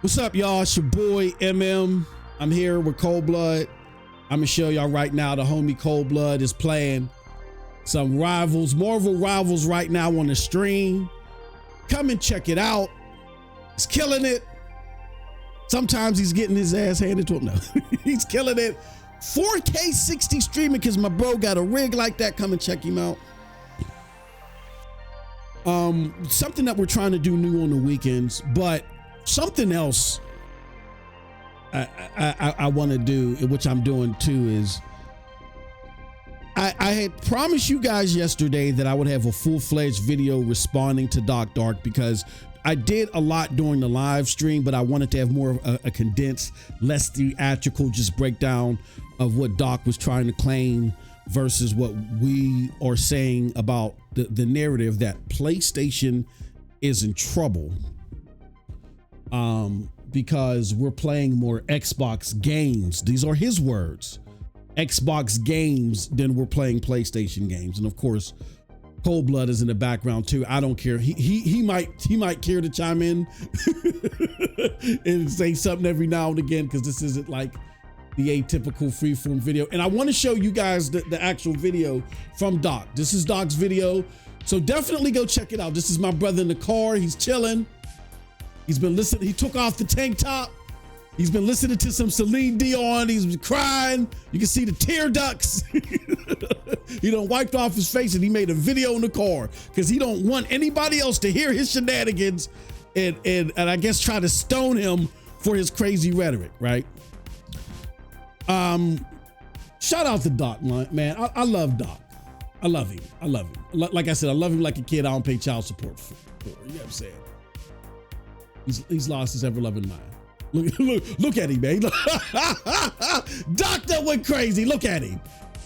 What's up, y'all? It's your boy MM. I'm here with Cold Blood. I'm gonna show y'all right now. The homie Cold Blood is playing some rivals, Marvel Rivals right now on the stream. Come and check it out. He's killing it. Sometimes he's getting his ass handed to him. No, he's killing it. 4K 60 streaming because my bro got a rig like that. Come and check him out. Something that we're trying to do new on the weekends, but something else I want to do, which I'm doing too, is I had promised you guys yesterday that I would have a full-fledged video responding to Doc Dark, because I did a lot during the live stream, but I wanted to have more of a condensed, less theatrical, just breakdown of what Doc was trying to claim versus what we are saying about the narrative that PlayStation is in trouble. Because we're playing more Xbox games. These are his words. Xbox games than we're playing PlayStation games. And of course, Cold Blood is in the background too. I don't care. He might care to chime in and say something every now and again, because this isn't like the atypical freeform video. And I want to show you guys the actual video from Doc. This is Doc's video. So definitely go check it out. This is my brother in the car. He's chilling. He's been listening. He took off the tank top. He's been listening to some Celine Dion. He's been crying. You can see the tear ducts. He done wiped off his face, and he made a video in the car because he don't want anybody else to hear his shenanigans and I guess try to stone him for his crazy rhetoric, right? Shout out to Doc, man. I love Doc. I love him. I love him. Like I said, I love him like a kid I don't pay child support for. You know what I'm saying? He's lost his ever-loving mind. Look at him, man. Doctor went crazy. Look at him.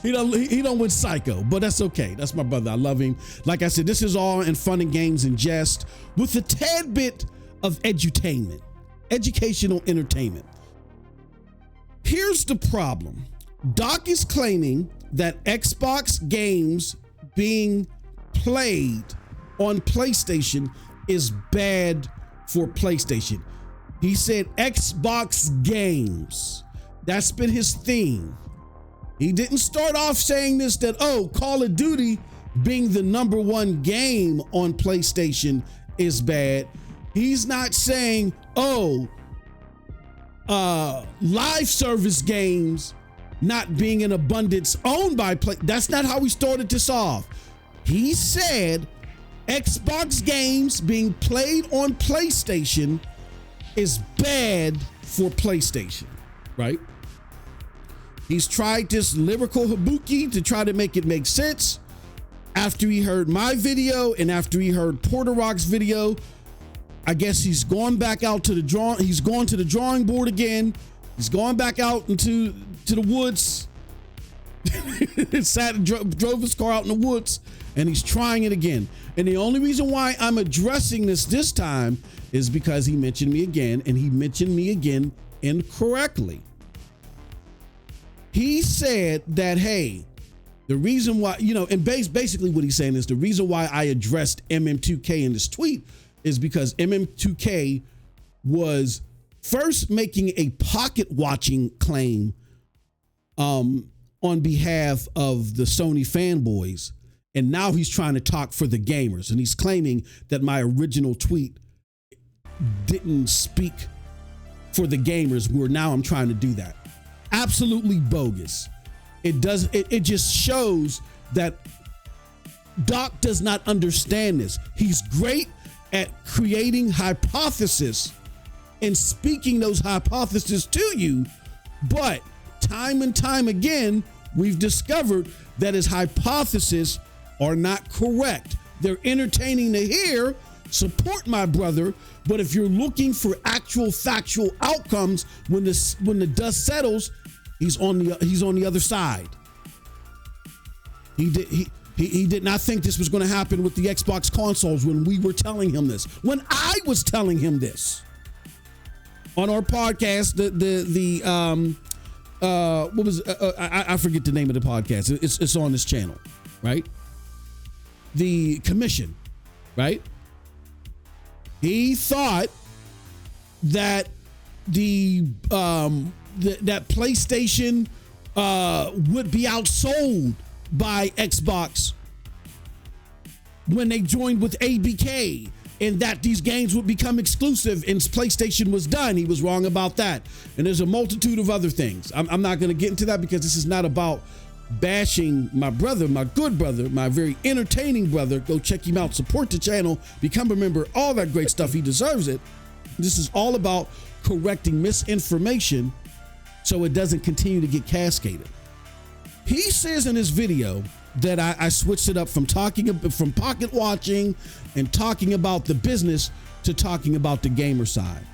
He done went psycho, but that's okay. That's my brother. I love him. Like I said, this is all in fun and games and jest with a tad bit of edutainment, educational entertainment. Here's the problem. Doc is claiming that Xbox games being played on PlayStation is bad for PlayStation. He said Xbox games. That's been his theme. He didn't start off saying this, that, oh, Call of Duty being the #1 game on PlayStation is bad. He's not saying, oh, live service games not being in abundance owned by Play. That's not how he started this off. He said Xbox games being played on PlayStation is bad for PlayStation, right? He's tried this lyrical habuki to try to make it make sense. After he heard my video and after he heard Porter Rock's video, I guess he's gone back out to he's gone to the drawing board again. He's gone back out into the woods. Drove his car out in the woods, and he's trying it again. And the only reason why I'm addressing this time is because he mentioned me again, and he mentioned me again incorrectly. He said that, hey, the reason why, and basically what he's saying is the reason why I addressed MM2K in this tweet is because MM2K was first making a pocket watching claim on behalf of the Sony fanboys. And now he's trying to talk for the gamers. And he's claiming that my original tweet didn't speak for the gamers, where now I'm trying to do that. Absolutely bogus. It just shows that Doc does not understand this. He's great at creating hypothesis and speaking those hypotheses to you, but time and time again, we've discovered that his hypotheses are not correct. They're entertaining to hear, support my brother, but if you're looking for actual factual outcomes, when the dust settles, he's on the other side. He did not think this was going to happen with the Xbox consoles when we were telling him this. When I was telling him this on our podcast, what was I forget the name of the podcast. It's on this channel, right? The commission, right? He thought that that PlayStation would be outsold by Xbox when they joined with ABK, and that these games would become exclusive and PlayStation was done. He was wrong about that. And there's a multitude of other things. I'm not going to get into that because this is not about bashing my brother, my good brother, my very entertaining brother. Go check him out, support the channel, become a member, all that great stuff. He deserves it. This is all about correcting misinformation so it doesn't continue to get cascaded. He says in his video that I switched it up from pocket watching and talking about the business to talking about the gamer side.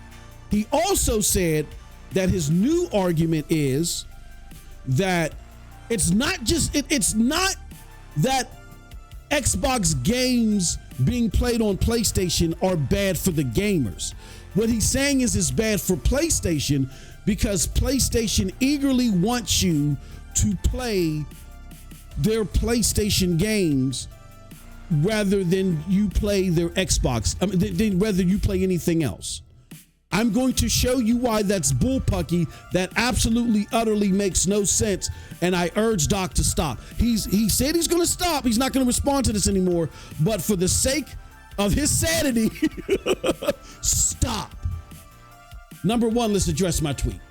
He also said that his new argument is that it's not that Xbox games being played on PlayStation are bad for the gamers. What he's saying is it's bad for PlayStation because PlayStation eagerly wants you to play their PlayStation games rather than you play their Xbox. Rather you play anything else. I'm going to show you why that's bullpucky. That absolutely, utterly makes no sense. And I urge Doc to stop. He said he's going to stop. He's not going to respond to this anymore. But for the sake of his sanity, stop. Number one, let's address my tweet.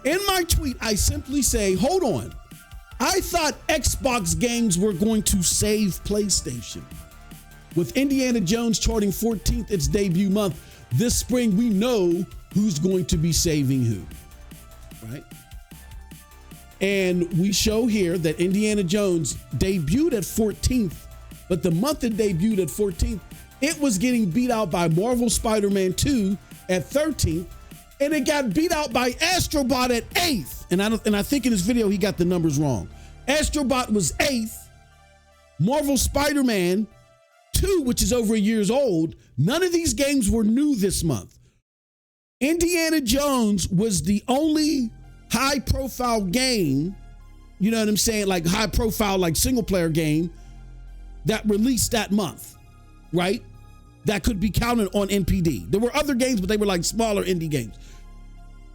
In my tweet, I simply say, hold on. I thought Xbox games were going to save PlayStation. With Indiana Jones charting 14th, its debut month, this spring, we know who's going to be saving who, right? And we show here that Indiana Jones debuted at 14th, but the month it debuted at 14th, it was getting beat out by Marvel Spider-Man 2 at 13th, and it got beat out by Astrobot at 8th. And I think in this video, he got the numbers wrong. Astrobot was 8th. Marvel Spider-Man 2, which is over a year's old, none of these games were new this month. Indiana Jones was the only high-profile game, you know what I'm saying, like high-profile, like single-player game that released that month, right? That could be counted on NPD. There were other games, but they were like smaller indie games.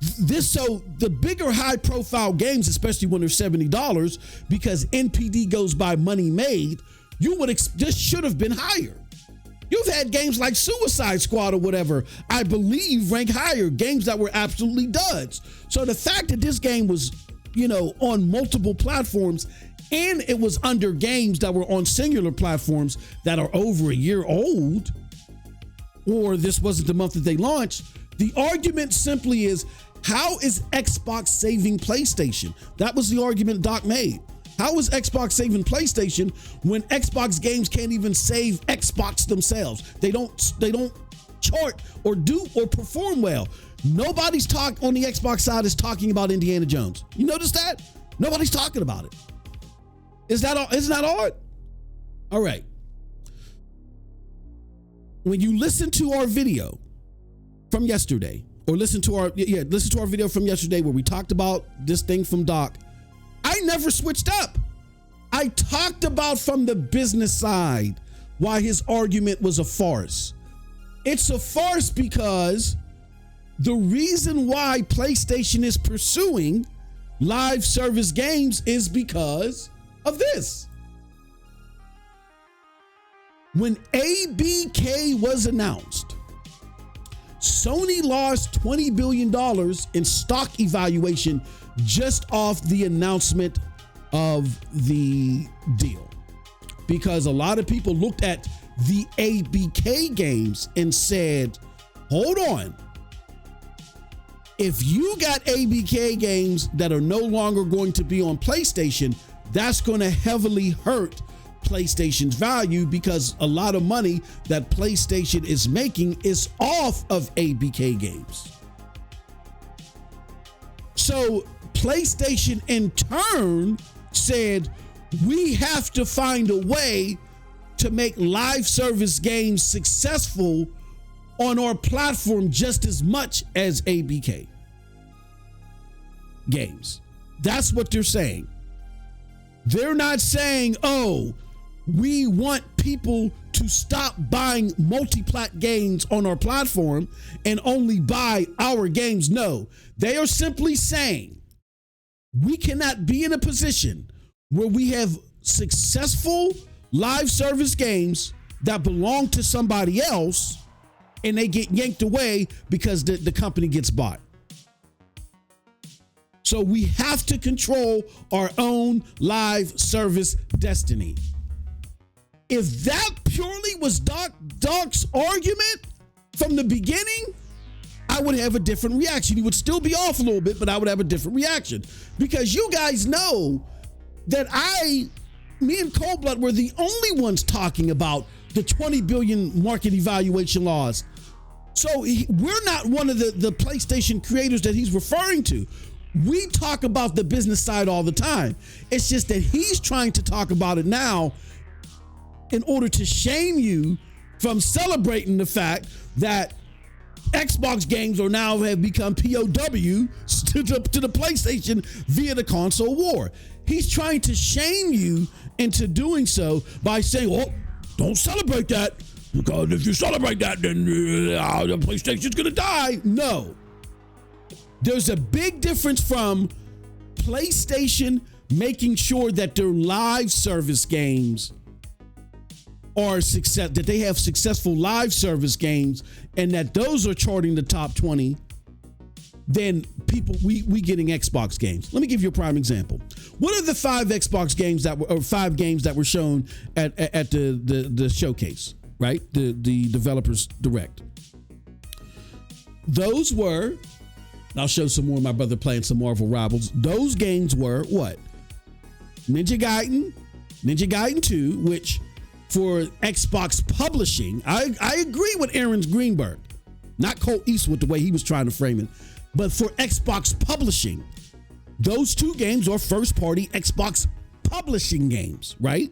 So the bigger high-profile games, especially when they're $70, because NPD goes by money made, this should have been higher. You've had games like Suicide Squad or whatever, I believe, rank higher, games that were absolutely duds. So the fact that this game was, on multiple platforms and it was under games that were on singular platforms that are over a year old, or this wasn't the month that they launched, the argument simply is, how is Xbox saving PlayStation? That was the argument Doc made. How is Xbox saving PlayStation when Xbox games can't even save Xbox themselves? They don't chart or do or perform well. Nobody's on the Xbox side is talking about Indiana Jones. You notice that? Nobody's talking about it. Isn't that odd? All right. When you listen to our video from yesterday, or listen to our video from yesterday where we talked about this thing from Doc, I never switched up. I talked about from the business side why his argument was a farce. It's a farce because the reason why PlayStation is pursuing live service games is because of this. When ABK was announced, Sony lost $20 billion in stock evaluation just off the announcement of the deal, because a lot of people looked at the ABK games and said, hold on, if you got ABK games that are no longer going to be on PlayStation, that's going to heavily hurt PlayStation's value, because a lot of money that PlayStation is making is off of ABK games. So PlayStation in turn said, we have to find a way to make live service games successful on our platform just as much as ABK games. That's what they're saying. They're not saying, oh, we want people to stop buying multi-plat games on our platform and only buy our games. No, they are simply saying we cannot be in a position where we have successful live service games that belong to somebody else and they get yanked away because the company gets bought. So we have to control our own live service destiny. If that purely was Doc's argument from the beginning, I would have a different reaction. He would still be off a little bit, but I would have a different reaction. Because you guys know that me and Coldblood were the only ones talking about the 20 billion market evaluation laws. So we're not one of the PlayStation creators that he's referring to. We talk about the business side all the time. It's just that he's trying to talk about it now in order to shame you from celebrating the fact that Xbox games are now have become POW to the PlayStation via the console war. He's trying to shame you into doing so by saying, "Oh, don't celebrate that, because if you celebrate that, then the PlayStation's gonna die." No. There's a big difference from PlayStation making sure that their live service games are success, that they have successful live service games, and that those are charting the top 20, then we getting Xbox games. Let me give you a prime example. What are the 5 Xbox games or 5 games that were shown at the showcase, right? The developers direct. Those were, and I'll show some more of my brother playing some Marvel Rivals. Those games were what? Ninja Gaiden 2, which for Xbox publishing, I agree with Aaron Greenberg, not Colt Eastwood the way he was trying to frame it, but for Xbox publishing, those 2 games are first-party Xbox publishing games, right?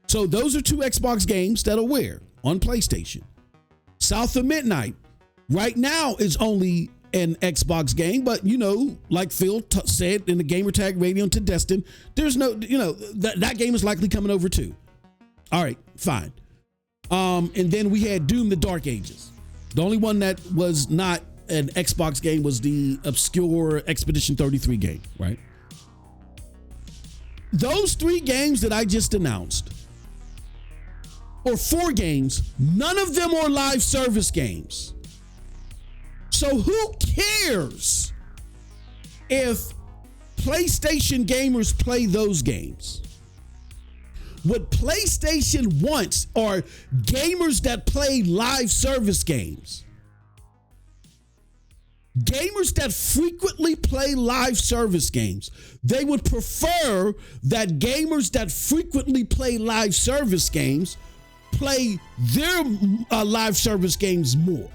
So those are 2 Xbox games that are where? On PlayStation. South of Midnight, right now is only an Xbox game, but like Phil said in the Gamertag Radio to Destin, there's no, that game is likely coming over too. All right, fine. And then we had Doom: The Dark Ages. The only one that was not an Xbox game was the obscure Expedition 33 game, right? Those 3 games that I just announced, or 4 games, none of them are live service games. So who cares if PlayStation gamers play those games? What PlayStation wants are gamers that play live service games. Gamers that frequently play live service games. They would prefer that gamers that frequently play live service games play their live service games more.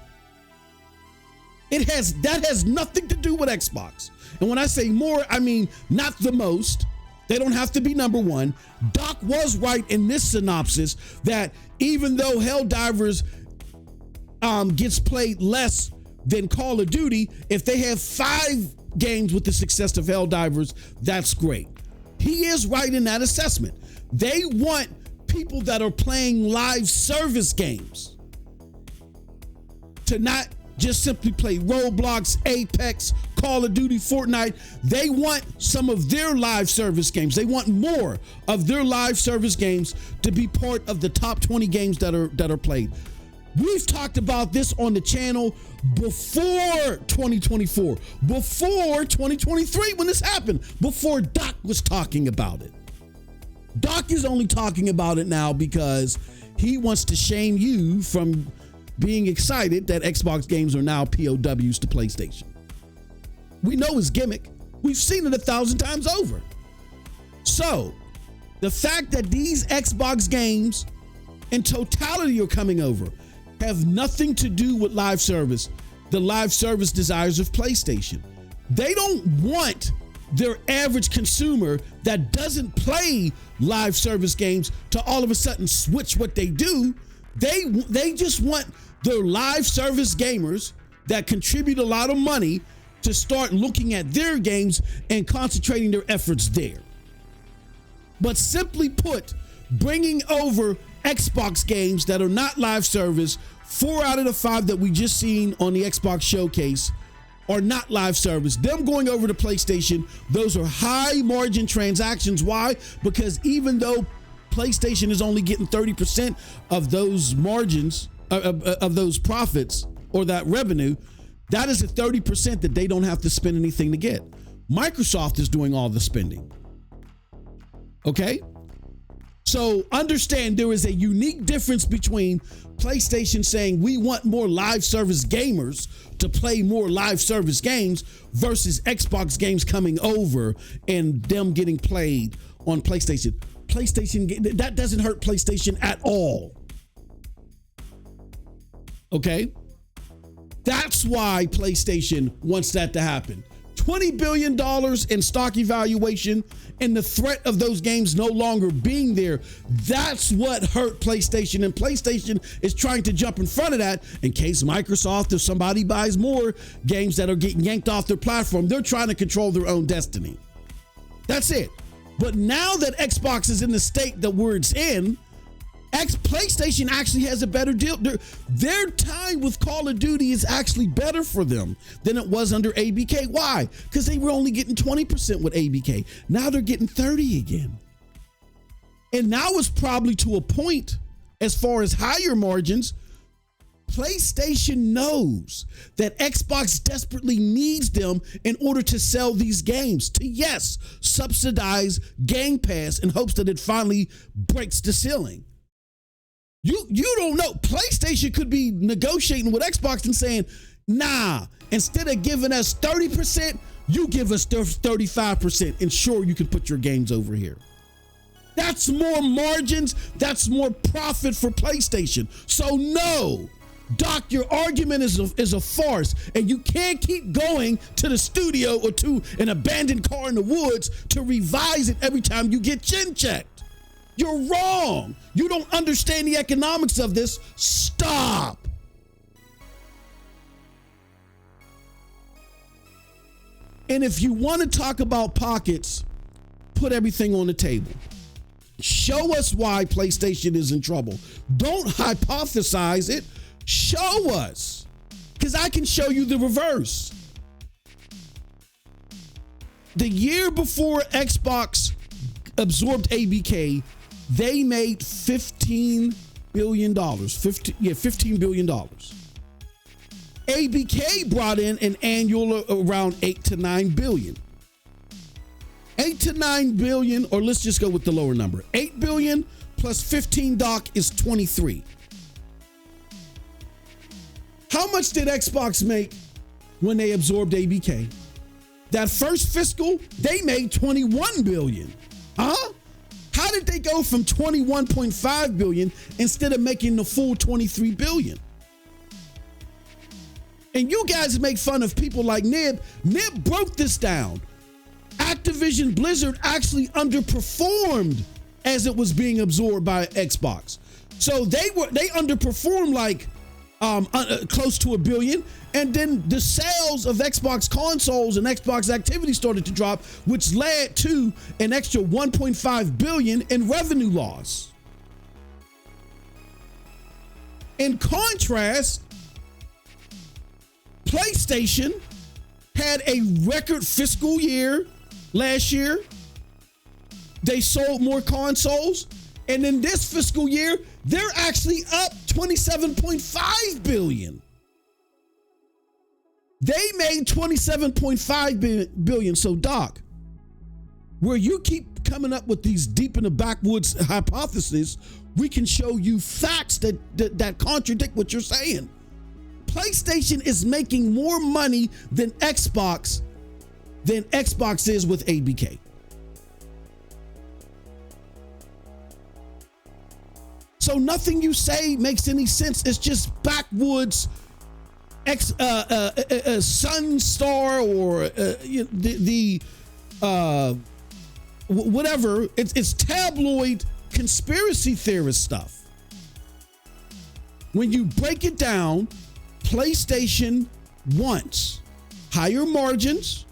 That has nothing to do with Xbox. And when I say more, I mean not the most. They don't have to be number one. Doc was right in this synopsis that even though Helldivers gets played less than Call of Duty, if they have 5 games with the success of Helldivers, that's great. He is right in that assessment. They want people that are playing live service games to not just simply play Roblox, Apex, Call of Duty, Fortnite. They want some of their live service games. They want more of their live service games to be part of the top 20 games that are played. We've talked about this on the channel before 2024, before 2023 when this happened, before Doc was talking about it. Doc is only talking about it now because he wants to shame you from being excited that Xbox games are now POWs to PlayStation. We know his gimmick. We've seen it 1,000 times over. So the fact that these Xbox games in totality are coming over have nothing to do with live service, the live service desires of PlayStation. They don't want their average consumer that doesn't play live service games to all of a sudden switch what they do. They just want their live service gamers that contribute a lot of money to start looking at their games and concentrating their efforts there. But simply put, bringing over Xbox games that are not live service. 4 out of the 5 that we just seen on the Xbox showcase are not live service. Them going over to PlayStation, those are high margin transactions. Why? Because even though PlayStation is only getting 30% of those margins, of those profits or that revenue, that is a 30% that they don't have to spend anything to get. Microsoft is doing all the spending. Okay? So understand there is a unique difference between PlayStation saying we want more live service gamers to play more live service games versus Xbox games coming over and them getting played on PlayStation. That doesn't hurt PlayStation at all. Okay? That's why PlayStation wants that to happen. $20 billion in stock evaluation and the threat of those games no longer being there. That's what hurt PlayStation. And PlayStation is trying to jump in front of that in case Microsoft or somebody buys more games that are getting yanked off their platform. They're trying to control their own destiny. That's it. But now that Xbox is in the state that where it's in, PlayStation actually has a better deal. Their time with Call of Duty is actually better for them than it was under ABK. Why? Because they were only getting 20% with ABK. Now they're getting 30 again. And now it's probably to a point as far as higher margins. PlayStation knows that Xbox desperately needs them in order to sell these games to, yes, subsidize Game Pass in hopes that it finally breaks the ceiling. You don't know. PlayStation could be negotiating with Xbox and saying, nah, instead of giving us 30%, you give us 35% and sure you can put your games over here. That's more margins. That's more profit for PlayStation. So no, Doc, your argument is a farce, and you can't keep going to the studio or to an abandoned car in the woods to revise it every time you get chin checked. You're wrong. You don't understand the economics of this. Stop. And if you want to talk about pockets, put everything on the table. Show us why PlayStation is in trouble. Don't hypothesize it. Show us. Because I can show you the reverse. The year before Xbox absorbed ABK, they made $15 billion. $15 billion. ABK brought in an annual around 8 to 9 billion. 8 to 9 billion, or let's just go with the lower number. 8 billion plus 15, Doc, is 23. How much did Xbox make when they absorbed ABK? That first fiscal, they made 21 billion. Huh? How did they go from 21.5 billion instead of making the full 23 billion? And you guys make fun of people like Nib. Nib broke this down. Activision Blizzard actually underperformed as it was being absorbed by Xbox. So they underperformed like close to $1 billion. And then the sales of Xbox consoles and Xbox activity started to drop, which led to an extra 1.5 billion in revenue loss. In contrast, PlayStation had a record fiscal year last year. They sold more consoles. And in this fiscal year, they're actually up 27.5 billion. They made 27.5 billion. So, Doc, where you keep coming up with these deep in the backwoods hypotheses, we can show you facts that contradict what you're saying. PlayStation is making more money than Xbox is with ABK. So nothing you say makes any sense. It's just backwoods Sun Star or whatever. It's tabloid conspiracy theorist stuff. When you break it down, PlayStation wants higher margins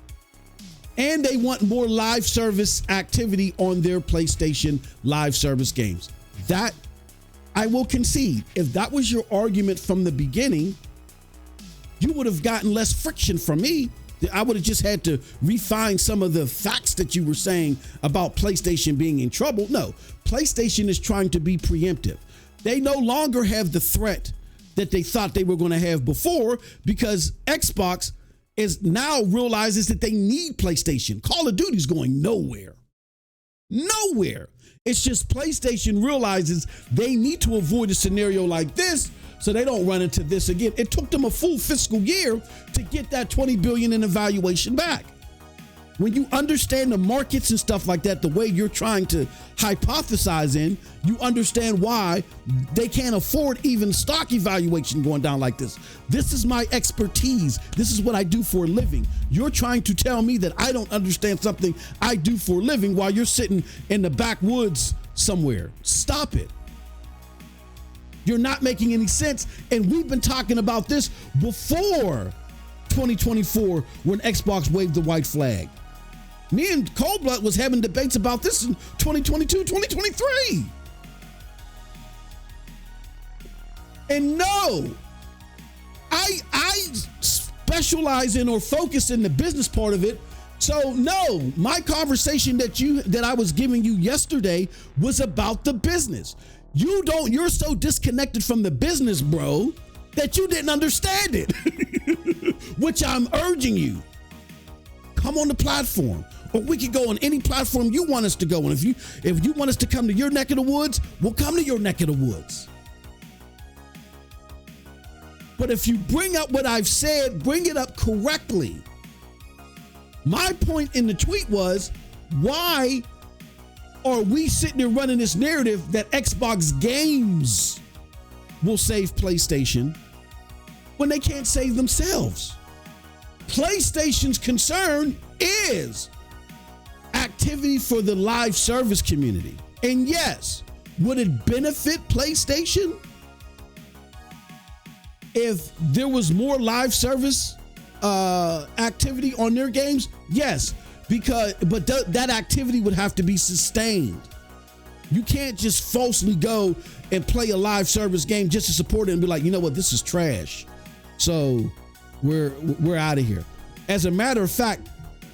and they want more live service activity on their PlayStation live service games. That I will concede, if that was your argument from the beginning, you would have gotten less friction from me. I would have just had to refine some of the facts that you were saying about PlayStation being in trouble. No, PlayStation is trying to be preemptive. They no longer have the threat that they thought they were going to have before, because Xbox is now realizes that they need PlayStation. Call of Duty's going nowhere. Nowhere. It's just PlayStation realizes they need to avoid a scenario like this so they don't run into this again. It took them a full fiscal year to get that $20 billion in evaluation back. When you understand the markets and stuff like that, the way you're trying to hypothesize in, you understand why they can't afford even stock evaluation going down like this. This is my expertise. This is what I do for a living. You're trying to tell me that I don't understand something I do for a living while you're sitting in the backwoods somewhere. Stop it. You're not making any sense. And we've been talking about this before 2024 when Xbox waved the white flag. Me and Coldblood was having debates about this in 2022, 2023. And no, I specialize in or focus in the business part of it. So no, my conversation that I was giving you yesterday was about the business. You're so disconnected from the business, bro, that you didn't understand it, which I'm urging you. Come on the platform, or we can go on any platform you want us to go on. If you want us to come to your neck of the woods, we'll come to your neck of the woods. But if you bring up what I've said, bring it up correctly. My point in the tweet was, why are we sitting there running this narrative that Xbox games will save PlayStation when they can't save themselves? PlayStation's concern is activity for the live service community. And yes, would it benefit PlayStation if there was more live service activity on their games? Yes, but that activity would have to be sustained. You can't just falsely go and play a live service game just to support it and be like, you know what, this is trash, so we're out of here. As a matter of fact,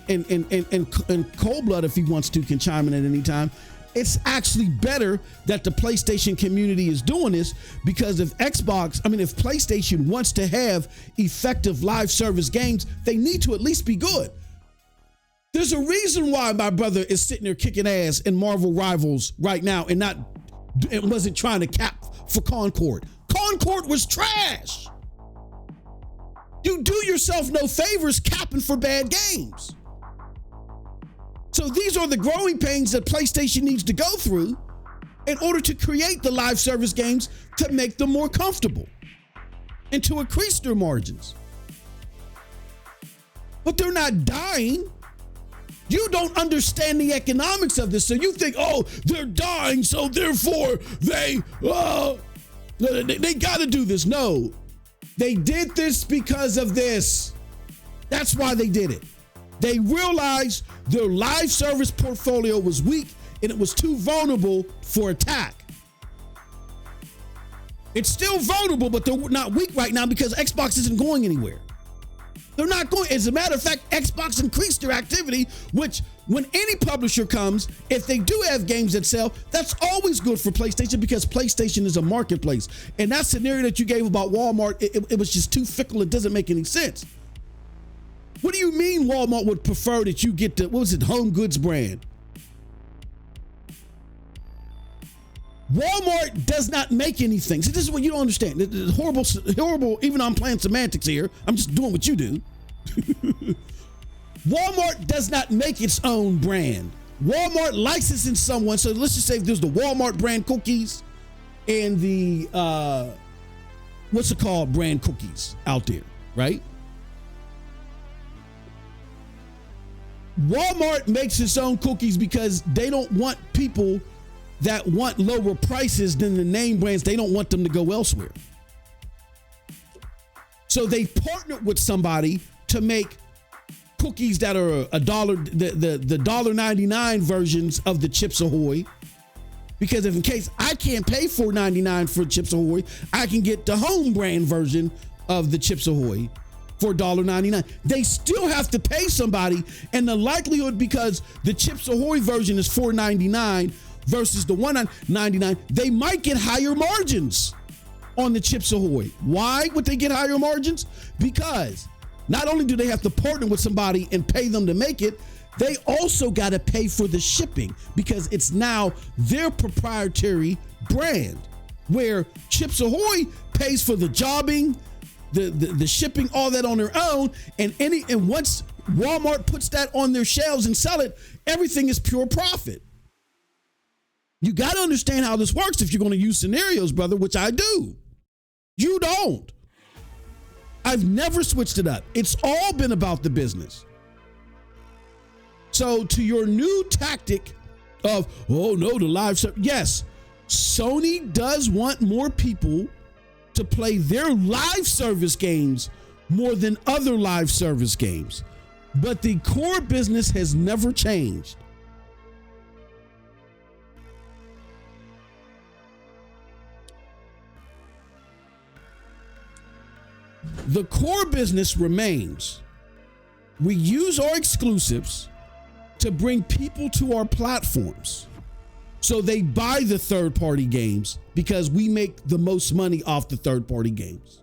and Coldblood, if he wants to, can chime in at any time. It's actually better that the PlayStation community is doing this, because if PlayStation wants to have effective live service games, they need to at least be good. There's a reason why my brother is sitting there kicking ass in Marvel Rivals right now and wasn't trying to cap for Concord. Concord was trash. You do yourself no favors capping for bad games. So these are the growing pains that PlayStation needs to go through in order to create the live service games to make them more comfortable and to increase their margins. But they're not dying. You don't understand the economics of this. So you think, oh, they're dying, so therefore they got to do this. No, they did this because of this. That's why they did it. They realized their live service portfolio was weak and it was too vulnerable for attack. It's still vulnerable, but they're not weak right now because Xbox isn't going anywhere. They're not going. As a matter of fact, Xbox increased their activity, which when any publisher comes, if they do have games that sell, that's always good for PlayStation because PlayStation is a marketplace. And that scenario that you gave about Walmart, it was just too fickle. It doesn't make any sense. What do you mean Walmart would prefer that you get the, home goods brand? Walmart does not make anything. See, this is what you don't understand. It's horrible, even though I'm playing semantics here, I'm just doing what you do. Walmart does not make its own brand. Walmart licensing someone. So let's just say there's the Walmart brand cookies and the, brand cookies out there, right? Walmart makes its own cookies because they don't want people that want lower prices than the name brands. They don't want them to go elsewhere. So they partnered with somebody to make cookies that are $1, the $1.99 versions of the Chips Ahoy, Because if in case I can't pay $4.99 for Chips Ahoy, I can get the home brand version of the Chips Ahoy for $1.99. They still have to pay somebody, and the likelihood, because the Chips Ahoy version is $4.99 versus the $1.99, they might get higher margins on the Chips Ahoy. Why would they get higher margins? Because not only do they have to partner with somebody and pay them to make it, they also got to pay for the shipping, because it's now their proprietary brand, where Chips Ahoy pays for the jobbing, the shipping, all that on their own, and once Walmart puts that on their shelves and sell it, everything is pure profit. You got to understand how this works if you're going to use scenarios, brother, which I do. You don't. I've never switched it up. It's all been about the business. So to your new tactic of, oh no, the live service, yes, Sony does want more people to play their live service games more than other live service games, but the core business has never changed. The core business remains. We use our exclusives to bring people to our platforms, so they buy the third-party games because we make the most money off the third-party games.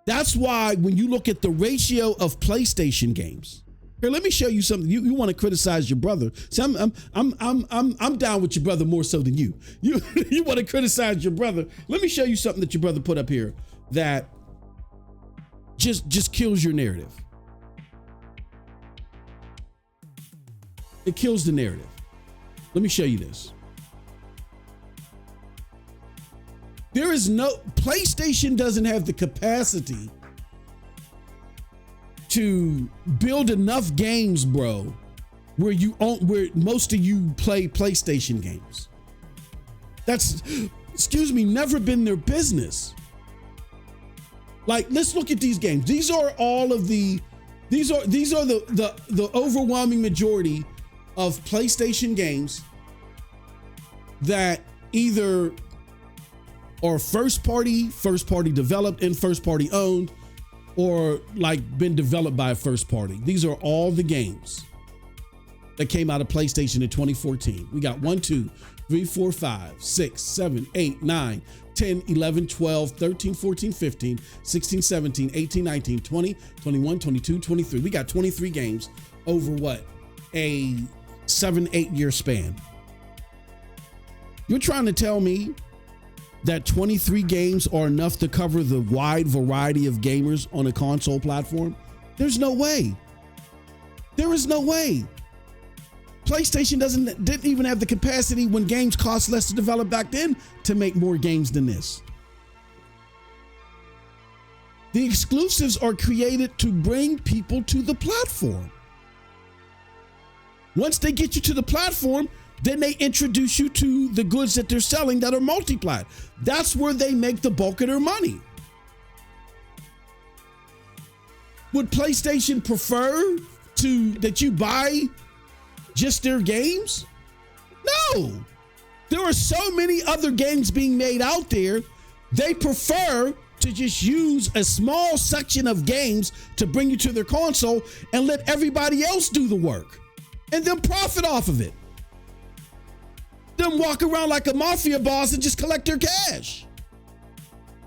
That's why when you look at the ratio of PlayStation games, here, let me show you something. You want to criticize your brother? See, I'm down with your brother more so than you. You want to criticize your brother? Let me show you something that your brother put up here that just kills your narrative. It kills the narrative. Let me show you this. PlayStation doesn't have the capacity to build enough games, bro, where most of you play PlayStation games. That's, never been their business. Like, let's look at these games. These are the overwhelming majority of PlayStation games that either are first party developed and first party owned, or like been developed by a first party. These are all the games that came out of PlayStation in 2014. We got 1, 2, 3, 4, 5, 6, 7, 8, 9, 10, 11, 12, 13, 14, 15, 16, 17, 18, 19, 20, 21, 22, 23. We got 23 games over what? A 7-8 year span. You're trying to tell me that 23 games are enough to cover the wide variety of gamers on a console platform? There's no way. There is no way. PlayStation didn't even have the capacity when games cost less to develop back then to make more games than this. The exclusives are created to bring people to the platform. Once they get you to the platform, then they introduce you to the goods that they're selling that are multiplied. That's where they make the bulk of their money. Would PlayStation prefer that you buy just their games? No. There are so many other games being made out there. They prefer to just use a small section of games to bring you to their console and let everybody else do the work and then profit off of it. Them walk around like a mafia boss and just collect their cash.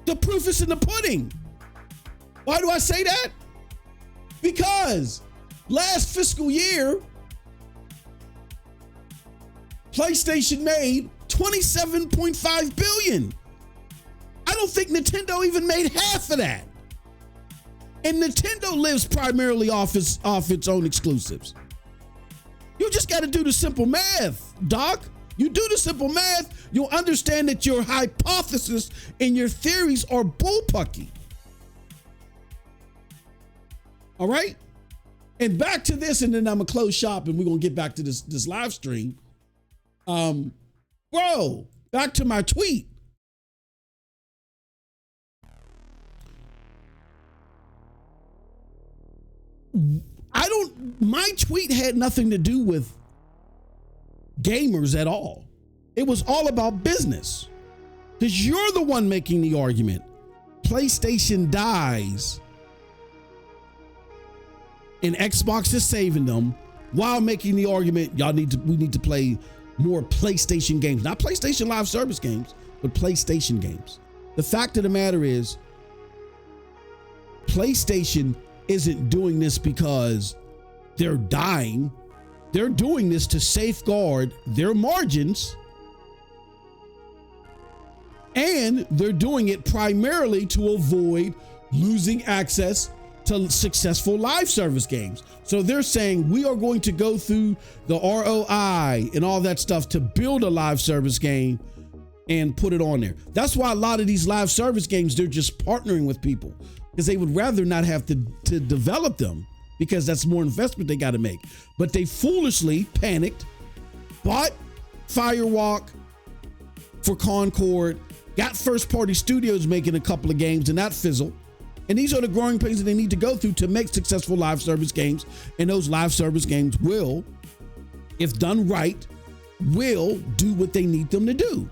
The proof is in the pudding. Why do I say that? Because last fiscal year, PlayStation made $27.5 billion. I don't think Nintendo even made half of that. And Nintendo lives primarily off its own exclusives. You just got to do the simple math, Doc. You do the simple math, you'll understand that your hypothesis and your theories are bullpucky. All right? And back to this, and then I'm going to close shop and we're going to get back to this live stream. Bro, back to my tweet. My tweet had nothing to do with gamers at all. It was all about business. Because you're the one making the argument. PlayStation dies and Xbox is saving them while making the argument we need to play more PlayStation games. Not PlayStation Live Service games, but PlayStation games. The fact of the matter is, PlayStation isn't doing this because they're dying. They're doing this to safeguard their margins. And they're doing it primarily to avoid losing access to successful live service games. So they're saying we are going to go through the ROI and all that stuff to build a live service game and put it on there. That's why a lot of these live service games, they're just partnering with people because they would rather not have to develop them because that's more investment they got to make. But they foolishly panicked, bought Firewalk for Concord, got first party studios making a couple of games and that fizzled. And these are the growing pains that they need to go through to make successful live service games. And those live service games will, if done right, will do what they need them to do.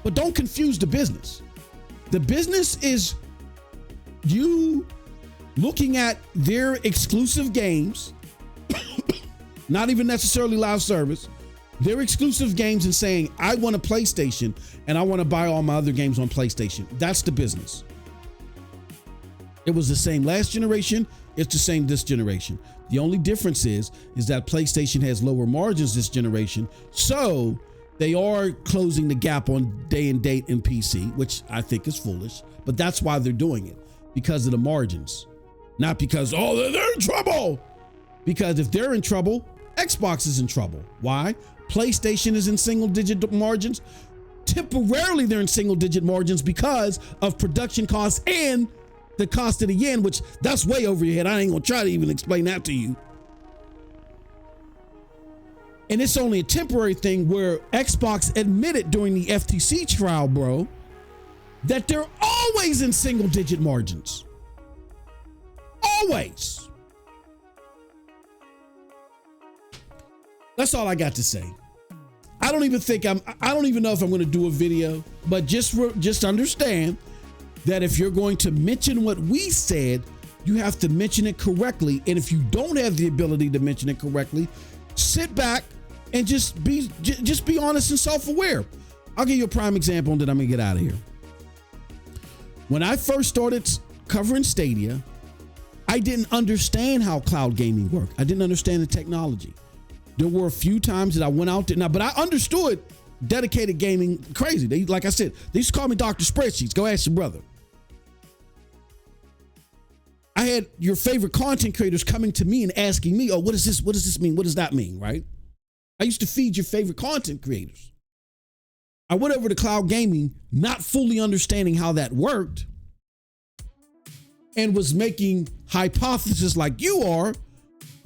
But don't confuse the business. The business is you looking at their exclusive games, not even necessarily live service, their exclusive games and saying, I want a PlayStation and I want to buy all my other games on PlayStation. That's the business. It was the same last generation. It's the same this generation. The only difference is that PlayStation has lower margins this generation. So they are closing the gap on day and date in PC, which I think is foolish, but that's why they're doing it, because of the margins, not because, oh, they're in trouble. Because if they're in trouble, Xbox is in trouble. Why? PlayStation is in single digit margins. Temporarily, they're in single digit margins because of production costs and the cost of the yen, which that's way over your head. I ain't gonna try to even explain that to you. And it's only a temporary thing where Xbox admitted during the FTC trial, bro, that they're always in single digit margins. Always. That's all I got to say. I don't even know if I'm going to do a video, but just understand that if you're going to mention what we said, you have to mention it correctly. And if you don't have the ability to mention it correctly, sit back and just be honest and self-aware. I'll give you a prime example and then I'm going to get out of here. When I first started covering Stadia, I didn't understand how cloud gaming worked. I didn't understand the technology. There were a few times that I went out there, but I understood dedicated gaming crazy. Like I said, they used to call me Dr. Spreadsheets. Go ask your brother. I had your favorite content creators coming to me and asking me, oh, what is this? What does this mean? What does that mean, right? I used to feed your favorite content creators. I went over to cloud gaming, not fully understanding how that worked, and was making hypotheses like you are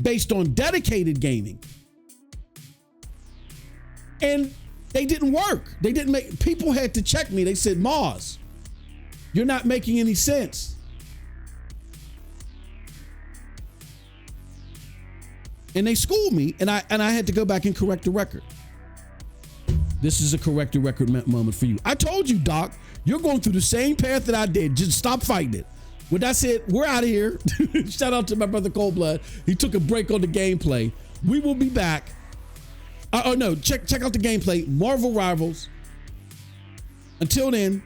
based on dedicated gaming. And they didn't work. They didn't make, people had to check me. They said, Maz, you're not making any sense. And they schooled me, and I had to go back and correct the record. This is a correct the record moment for you. I told you, Doc, you're going through the same path that I did. Just stop fighting it. With that said, we're out of here. Shout out to my brother Cold Blood. He took a break on the gameplay. We will be back. Check out the gameplay, Marvel Rivals. Until then,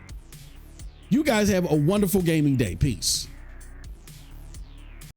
you guys have a wonderful gaming day. Peace.